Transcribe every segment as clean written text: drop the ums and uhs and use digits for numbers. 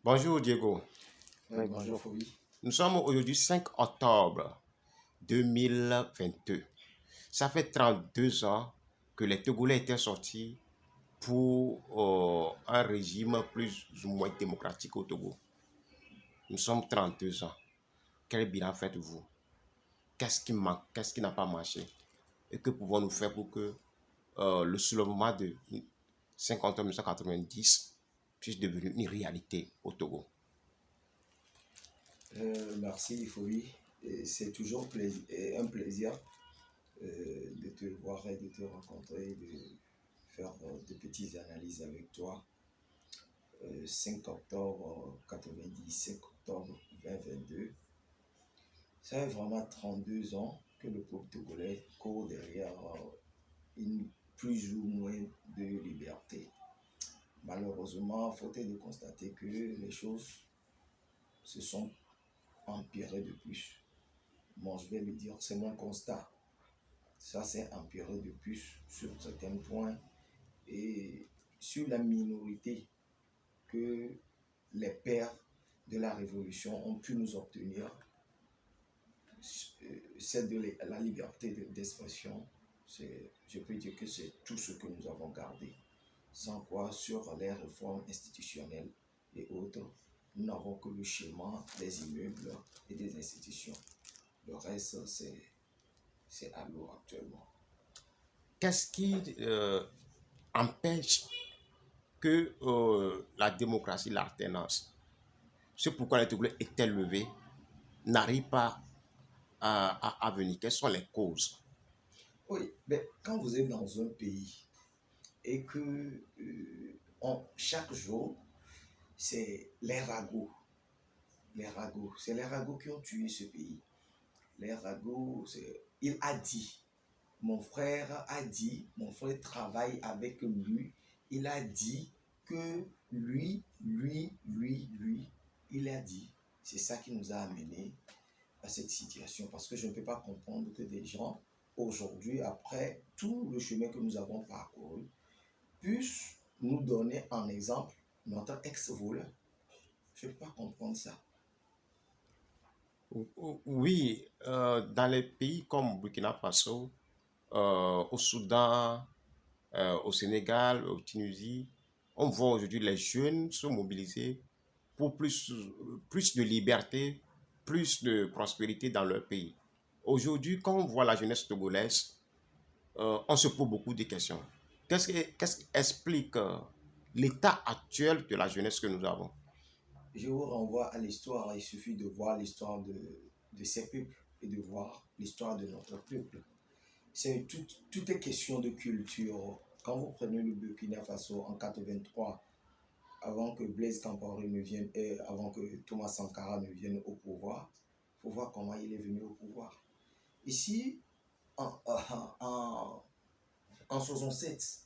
Bonjour Diego. Oui, bonjour Fobi. Nous sommes aujourd'hui 5 octobre 2022. Ça fait 32 ans que les Togolais étaient sortis pour un régime plus ou moins démocratique au Togo. Nous sommes 32 ans. Quel bilan faites-vous? Qu'est-ce qui manque? Qu'est-ce qui n'a pas marché? Et que pouvons-nous faire pour que le soulèvement de 1990 puisse devenir une réalité au Togo? Merci Fobi. C'est toujours un plaisir de te voir et de te rencontrer, de faire de petites analyses avec toi. 5 octobre 90, 5 octobre 2022. Ça fait vraiment 32 ans que le peuple togolais court derrière une plus ou moins de liberté. Malheureusement, faut-il de constater que les choses se sont empirées de plus. Bon, je vais le dire, c'est mon constat. Ça s'est empiré de plus sur certains points et sur la minorité que les pères de la Révolution ont pu nous obtenir, celle de la liberté d'expression. Je peux dire que c'est tout ce que nous avons gardé. Sans quoi, sur les réformes institutionnelles et autres, nous n'avons que le schéma des immeubles et des institutions. Le reste, c'est à l'eau actuellement. Qu'est-ce qui empêche que la démocratie, l'alternance, ce pourquoi les Togolais étaient levés, n'arrive pas à venir? Quelles sont les causes? Oui, mais quand vous êtes dans un pays et que chaque jour, c'est les ragots. C'est les ragots qui ont tué ce pays. Les ragots, il a dit, mon frère a dit, mon frère travaille avec lui, il a dit que lui, il a dit. C'est ça qui nous a amenés à cette situation. Parce que je ne peux pas comprendre que des gens, aujourd'hui, après tout le chemin que nous avons parcouru, puissent nous donner en exemple notre ex-voleur. Je ne peux pas comprendre ça. Oui, dans les pays comme Burkina Faso, au Soudan, au Sénégal, au Tunisie, on voit aujourd'hui les jeunes se mobiliser pour plus de liberté, plus de prospérité dans leur pays. Aujourd'hui, quand on voit la jeunesse togolaise, on se pose beaucoup de questions. Qu'est-ce qui explique l'état actuel de la jeunesse que nous avons? Je vous renvoie à l'histoire. Il suffit de voir l'histoire de ces peuples et de voir l'histoire de notre peuple. Tout est question de culture. Quand vous prenez le Burkina Faso en 83, avant que Blaise Compaoré ne vienne, et avant que Thomas Sankara ne vienne au pouvoir, il faut voir comment il est venu au pouvoir. Ici, en 67,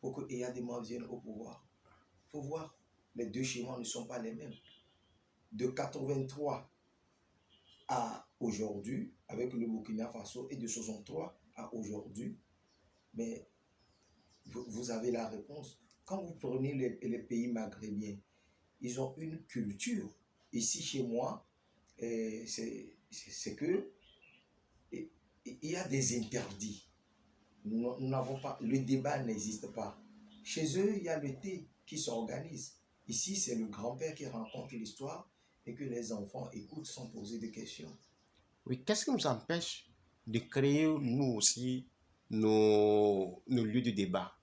pour que Eyadema vienne au pouvoir, il faut voir, les deux schémas ne sont pas les mêmes. De 83 à aujourd'hui, avec le Burkina Faso, et de 63 à aujourd'hui, mais vous avez la réponse. Quand vous prenez les pays maghrébiens, ils ont une culture. Ici, chez moi, c'est que il y a des interdits. Nous n'avons pas, le débat n'existe pas. Chez eux, il y a le thé qui s'organise. Ici, c'est le grand-père qui raconte l'histoire et que les enfants écoutent sans poser de questions. Oui, qu'est-ce qui nous empêche de créer, nous aussi, nos lieux de débat,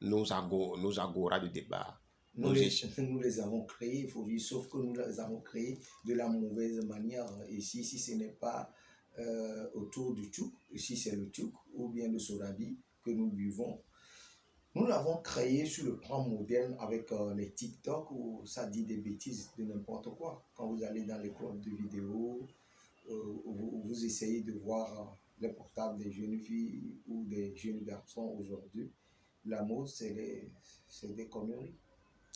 nos agoras de débat, Nous nos les, échanges? nous les avons créés, il faut dire, sauf que nous les avons créés de la mauvaise manière. Ici, si ce n'est pas autour du tchouk, ici c'est le tchouk ou bien le sorabi que nous buvons. Nous l'avons créé sur le plan moderne avec les TikTok où ça dit des bêtises de n'importe quoi. Quand vous allez dans les clubs de vidéo, vous essayez de voir les portables des jeunes filles ou des jeunes garçons aujourd'hui, la mode, c'est des conneries.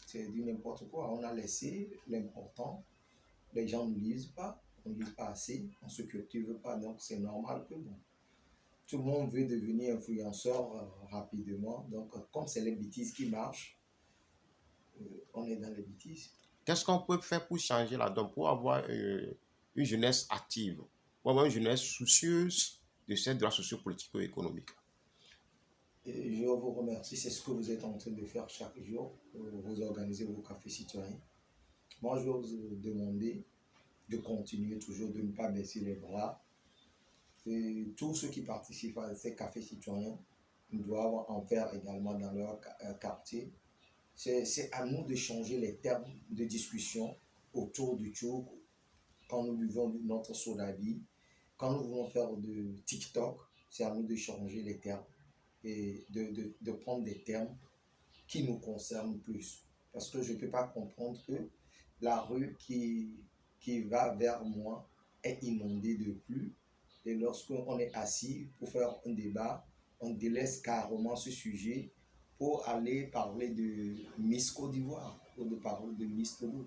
C'est du n'importe quoi. On a laissé l'important. Les gens ne lisent pas. On ne lit pas assez. On se cultive pas. Donc, c'est normal que bon. Tout le monde veut devenir influenceur rapidement. Donc, comme c'est les bêtises qui marchent, on est dans les bêtises. Qu'est-ce qu'on peut faire pour changer la donne, pour avoir une jeunesse active, pour avoir une jeunesse soucieuse de cette droit socio-politico-économique? Et je vous remercie, c'est ce que vous êtes en train de faire chaque jour. Vous organisez vos cafés citoyens. Moi, je vais vous demander de continuer toujours, de ne pas baisser les bras. Et tous ceux qui participent à ces cafés citoyens doivent en faire également dans leur quartier. C'est à nous de changer les termes de discussion autour du tchouk quand nous buvons notre soda vie. Quand nous voulons faire de TikTok, c'est à nous de changer les termes et de prendre des termes qui nous concernent plus. Parce que je ne peux pas comprendre que la rue qui va vers moi est inondée de pluie. Et lorsqu'on est assis pour faire un débat, on délaisse carrément ce sujet pour aller parler de Miss Côte d'Ivoire ou de parler de Miss Togo.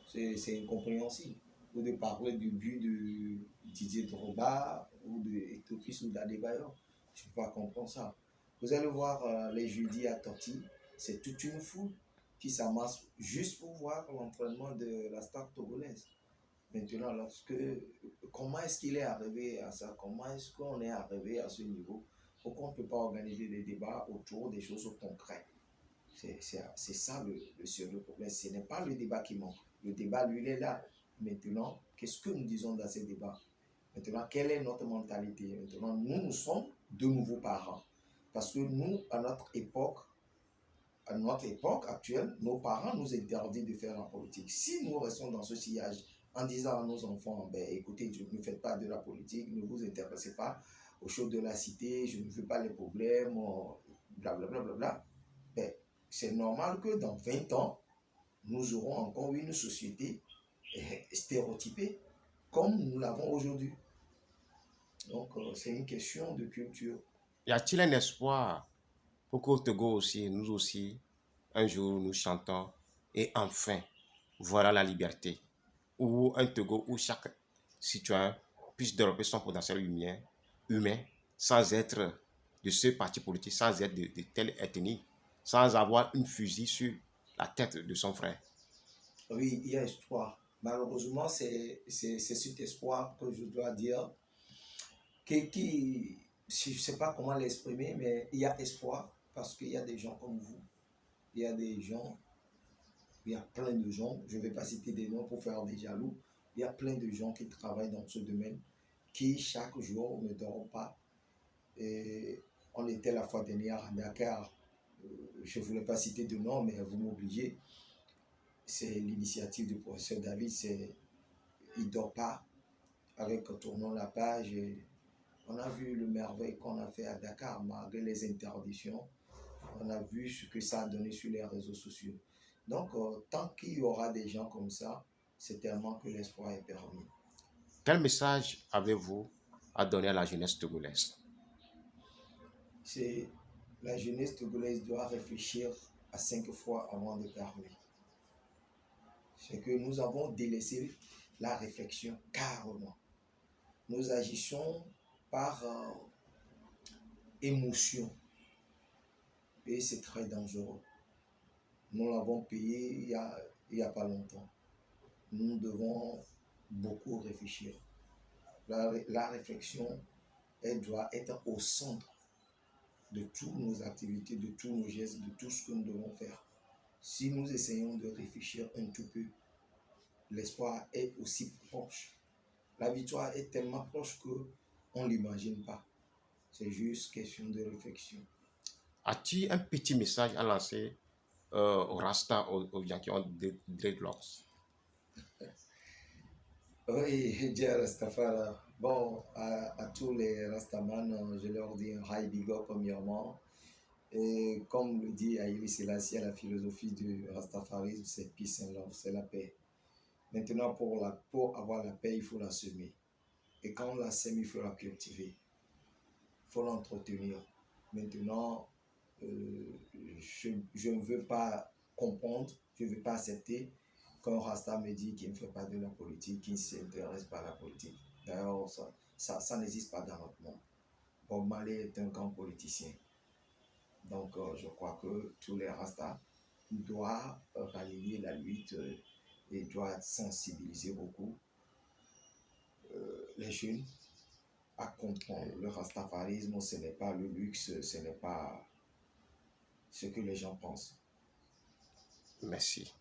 C'est incompréhensible. Ou de parler du but de Didier Drogba ou de Etofis ou d'Adebayor. Je ne peux pas comprendre ça. Vous allez voir les jeudis à Totti, c'est toute une foule qui s'amasse juste pour voir l'entraînement de la star togolaise. Maintenant, comment est-ce qu'il est arrivé à ça? Comment est-ce qu'on est arrivé à ce niveau? Pourquoi on ne peut pas organiser des débats autour des choses concrètes? C'est ça le sérieux problème. Ce n'est pas le débat qui manque. Le débat, lui, il est là. Maintenant, qu'est-ce que nous disons dans ces débats? Maintenant, quelle est notre mentalité? Maintenant, nous sommes de nouveaux parents. Parce que nous, à notre époque actuelle, nos parents nous interdisent de faire la politique. Si nous restons dans ce sillage en disant à nos enfants, ben, écoutez, ne faites pas de la politique, ne vous intéressez pas aux choses de la cité, je ne veux pas les problèmes, blablabla, bla, bla, bla, ben, c'est normal que dans 20 ans, nous aurons encore une société stéréotypée comme nous l'avons aujourd'hui. Donc, c'est une question de culture. Y a-t-il un espoir pour qu'au Togo aussi, nous aussi, un jour, nous chantons et enfin, voilà la liberté, ou un Togo où chaque citoyen puisse développer son potentiel humain sans être de ce parti politique, sans être de telle ethnie, sans avoir une fusil sur la tête de son frère. Oui, il y a espoir. Malheureusement, c'est cet espoir que je dois dire, je ne sais pas comment l'exprimer, mais il y a espoir parce qu'il y a des gens comme vous. Il y a des gens, il y a plein de gens, je ne vais pas citer des noms pour faire des jaloux, il y a plein de gens qui travaillent dans ce domaine, qui chaque jour ne dorment pas. Et on était la fois dernière à Dakar, je ne voulais pas citer de nom, mais vous m'obligez. C'est l'initiative du professeur David, il ne dort pas avec Tournons la page. Et on a vu le merveille qu'on a fait à Dakar, malgré les interdictions. On a vu ce que ça a donné sur les réseaux sociaux. Donc, tant qu'il y aura des gens comme ça, c'est tellement que l'espoir est permis. Quel message avez-vous à donner à la jeunesse togolaise? C'est la jeunesse togolaise doit réfléchir à 5 fois avant de parler. C'est que nous avons délaissé la réflexion carrément. Nous agissons par émotion et c'est très dangereux. Nous l'avons payé il y a pas longtemps. Nous devons beaucoup réfléchir. La réflexion, elle doit être au centre de toutes nos activités, de tous nos gestes, de tout ce que nous devons faire. Si nous essayons de réfléchir un tout peu, l'espoir est aussi proche. La victoire est tellement proche qu'on ne l'imagine pas. C'est juste question de réflexion. As-tu un petit message à lancer aux Rasta, aux gens qui ont des dreadlocks? Oui, Dia Rastafara. Bon, à tous les Rastamans, je leur dis un high big up premièrement. Et comme le dit Haïli Selassie, la philosophie du Rastafarisme, c'est peace and love, c'est la paix. Maintenant, pour avoir la paix, il faut la semer. Et quand on la sème, il faut la cultiver. Il faut l'entretenir. Maintenant, je ne veux pas comprendre, je ne veux pas accepter qu'un Rasta me dit qu'il ne fait pas de la politique, qu'il ne s'intéresse pas à la politique. D'ailleurs, ça n'existe pas dans notre monde. Bob Marley est un grand politicien. Donc, je crois que tous les Rastas doivent rallier la lutte et doit sensibiliser beaucoup les jeunes à comprendre. Le rastafarisme, ce n'est pas le luxe, ce n'est pas ce que les gens pensent. Merci.